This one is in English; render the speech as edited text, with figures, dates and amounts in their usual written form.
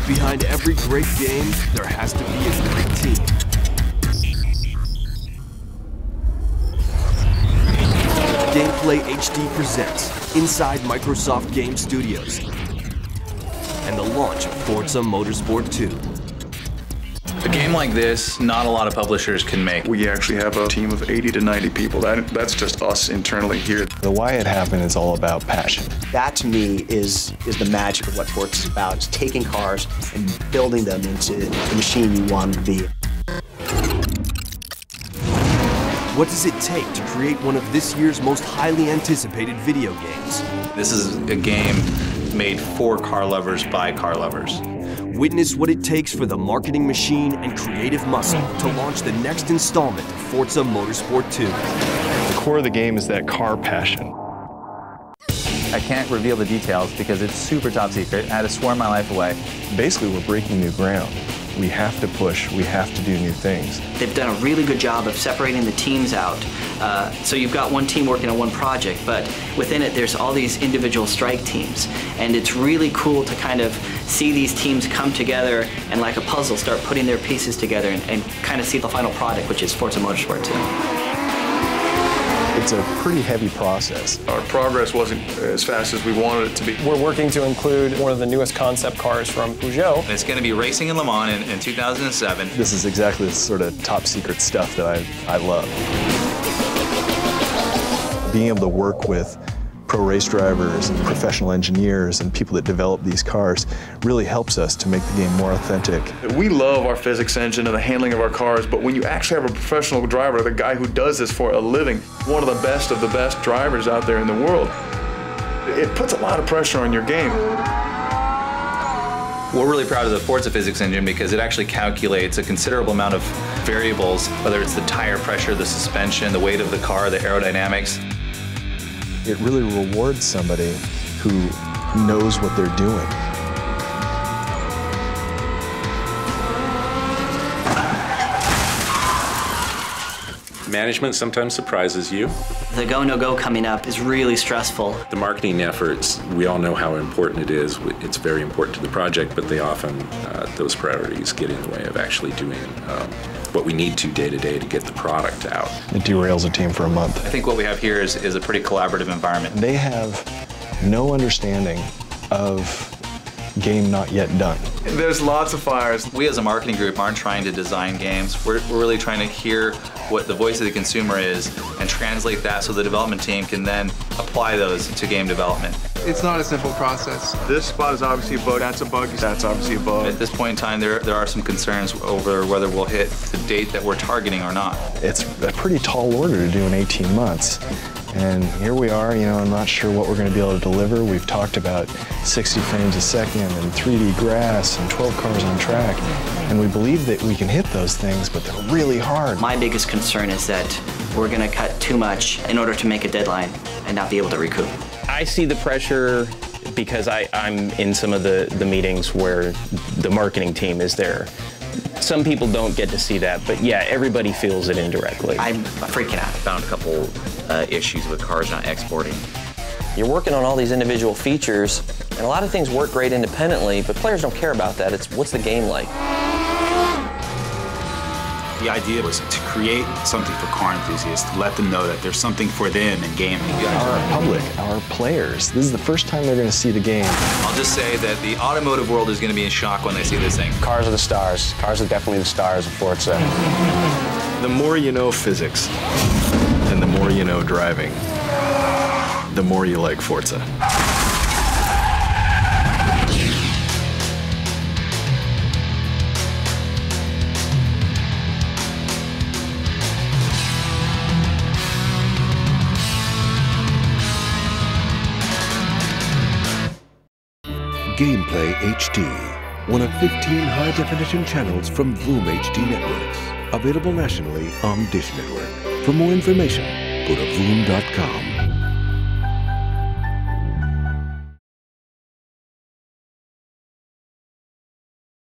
Behind every great game, there has to be a great team. Gameplay HD presents Inside Microsoft Game Studios and the launch of Forza Motorsport 2. A game like this, not a lot of publishers can make. We actually have a team of 80 to 90 people. That's just us internally here. The why it happened is all about passion. That to me is the magic of what Forza is about. It's taking cars and building them into the machine you want them to be. What does it take to create one of this year's most highly anticipated video games? This is a game made for car lovers by car lovers. Witness what it takes for the marketing machine and creative muscle to launch the next installment of Forza Motorsport 2. The core of the game is that car passion. I can't reveal the details because it's super top secret. I had to swear my life away. Basically, we're breaking new ground. We have to push, we have to do new things. They've done a really good job of separating the teams out. So you've got one team working on one project, but within it there's all these individual strike teams. And it's really cool to kind of see these teams come together and like a puzzle start putting their pieces together and kind of see the final product, which is Forza Motorsport 2. It's a pretty heavy process. Our progress wasn't as fast as we wanted it to be. We're working to include one of the newest concept cars from Peugeot. It's going to be racing in Le Mans in 2007. This is exactly the sort of top secret stuff that I love. Being able to work with pro race drivers and professional engineers and people that develop these cars really helps us to make the game more authentic. We love our physics engine and the handling of our cars, but when you actually have a professional driver, the guy who does this for a living, one of the best drivers out there in the world, it puts a lot of pressure on your game. We're really proud of the Forza physics engine because it actually calculates a considerable amount of variables, whether it's the tire pressure, the suspension, the weight of the car, the aerodynamics. It really rewards somebody who knows what they're doing. Management sometimes surprises you. The go, no go coming up is really stressful. The marketing efforts, we all know how important it is. It's very important to the project, but they often, those priorities get in the way of actually doing what we need to day to get the product out. It derails a team for a month. I think what we have here is a pretty collaborative environment. They have no understanding of game not yet done. There's lots of fires. We as a marketing group aren't trying to design games. We're really trying to hear what the voice of the consumer is and translate that so the development team can then apply those to game development. It's not a simple process. This spot is obviously a bug, that's a bug, that's obviously a bug. At this point in time, there are some concerns over whether we'll hit the date that we're targeting or not. It's a pretty tall order to do in 18 months. And here we are, I'm not sure what we're going to be able to deliver. We've talked about 60 frames a second and 3D grass and 12 cars on track. And we believe that we can hit those things, but they're really hard. My biggest concern is that we're going to cut too much in order to make a deadline and not be able to recoup. I see the pressure because I'm in some of the meetings where the marketing team is there. Some people don't get to see that, but yeah, everybody feels it indirectly. I'm freaking out. Found a couple issues with cars not exporting. You're working on all these individual features, and a lot of things work great independently, but players don't care about that. It's what's the game like? The idea was to create something for car enthusiasts, to let them know that there's something for them in gaming. Our public, our players, this is the first time they're going to see the game. I'll just say that the automotive world is going to be in shock when they see this thing. Cars are the stars. Cars are definitely the stars of Forza. The more you know physics, and the more you know driving, the more you like Forza. Gameplay HD, one of 15 high-definition channels from Vroom HD Networks, available nationally on Dish Network. For more information, go to vroom.com.